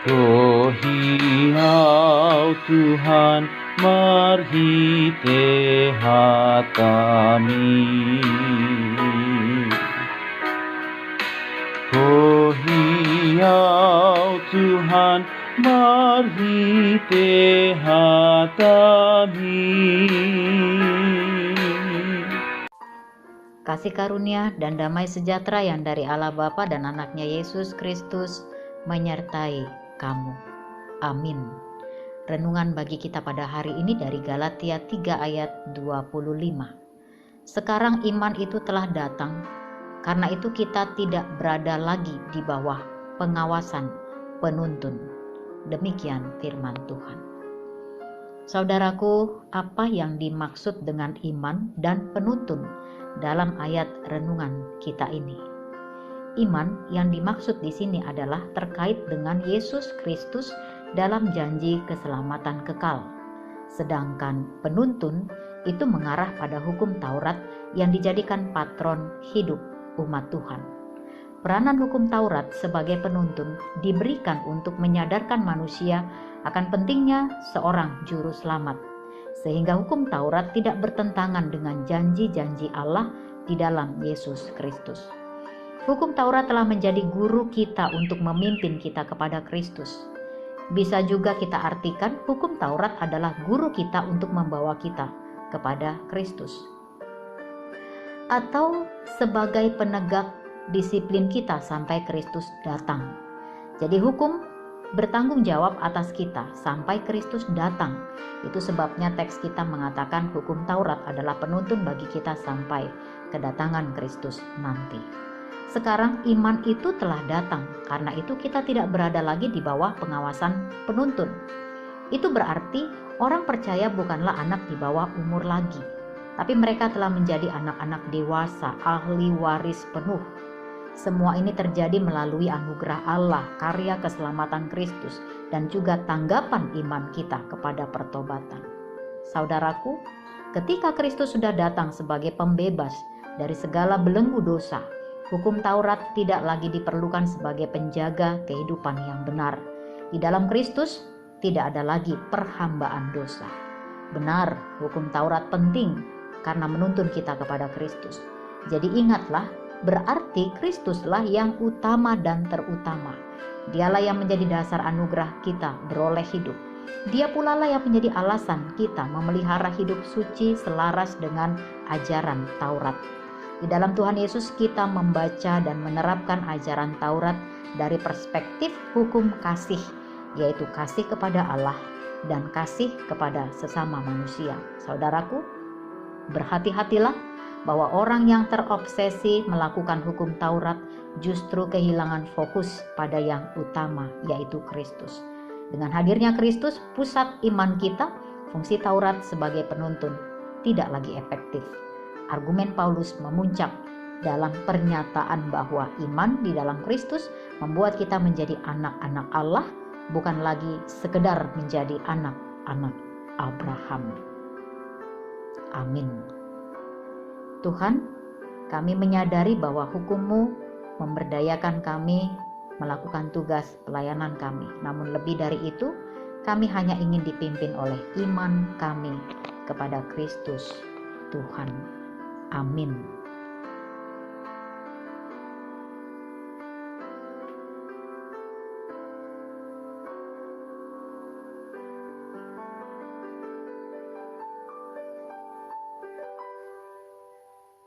Kohiau Tuhan marhite hatami. Kohiau Tuhan marhite hatami. Kasih karunia dan damai sejahtera yang dari Allah Bapa dan anaknya Yesus Kristus menyertai kamu. Amin. Renungan bagi kita pada hari ini dari Galatia 3 ayat 25. Sekarang iman itu telah datang, karena itu kita tidak berada lagi di bawah pengawasan penuntun. Demikian firman Tuhan. Saudaraku, apa yang dimaksud dengan iman dan penuntun dalam ayat renungan kita ini? Iman yang dimaksud di sini adalah terkait dengan Yesus Kristus dalam janji keselamatan kekal. Sedangkan penuntun itu mengarah pada hukum Taurat yang dijadikan patron hidup umat Tuhan. Peranan hukum Taurat sebagai penuntun diberikan untuk menyadarkan manusia akan pentingnya seorang juru selamat, sehingga hukum Taurat tidak bertentangan dengan janji-janji Allah di dalam Yesus Kristus. Hukum Taurat telah menjadi guru kita untuk memimpin kita kepada Kristus. Bisa juga kita artikan hukum Taurat adalah guru kita untuk membawa kita kepada Kristus. Atau sebagai penegak disiplin kita sampai Kristus datang. Jadi hukum bertanggung jawab atas kita sampai Kristus datang. Itu sebabnya teks kita mengatakan hukum Taurat adalah penuntun bagi kita sampai kedatangan Kristus nanti. Sekarang iman itu telah datang, karena itu kita tidak berada lagi di bawah pengawasan penuntun. Itu berarti orang percaya bukanlah anak di bawah umur lagi, tapi mereka telah menjadi anak-anak dewasa, ahli waris penuh. Semua ini terjadi melalui anugerah Allah, karya keselamatan Kristus, dan juga tanggapan iman kita kepada pertobatan. Saudaraku, ketika Kristus sudah datang sebagai pembebas dari segala belenggu dosa, hukum Taurat tidak lagi diperlukan sebagai penjaga kehidupan yang benar. Di dalam Kristus tidak ada lagi perhambaan dosa. Benar, hukum Taurat penting karena menuntun kita kepada Kristus. Jadi ingatlah, berarti Kristuslah yang utama dan terutama. Dialah yang menjadi dasar anugerah kita beroleh hidup. Dia pula lah yang menjadi alasan kita memelihara hidup suci selaras dengan ajaran Taurat. Di dalam Tuhan Yesus kita membaca dan menerapkan ajaran Taurat dari perspektif hukum kasih, yaitu kasih kepada Allah dan kasih kepada sesama manusia. Saudaraku, berhati-hatilah bahwa orang yang terobsesi melakukan hukum Taurat justru kehilangan fokus pada yang utama, yaitu Kristus. Dengan hadirnya Kristus, pusat iman kita, fungsi Taurat sebagai penuntun tidak lagi efektif. Argumen Paulus memuncak dalam pernyataan bahwa iman di dalam Kristus membuat kita menjadi anak-anak Allah, bukan lagi sekedar menjadi anak-anak Abraham. Amin. Tuhan, kami menyadari bahwa hukum-Mu memberdayakan kami melakukan tugas pelayanan kami. Namun lebih dari itu, kami hanya ingin dipimpin oleh iman kami kepada Kristus Tuhan. Amin.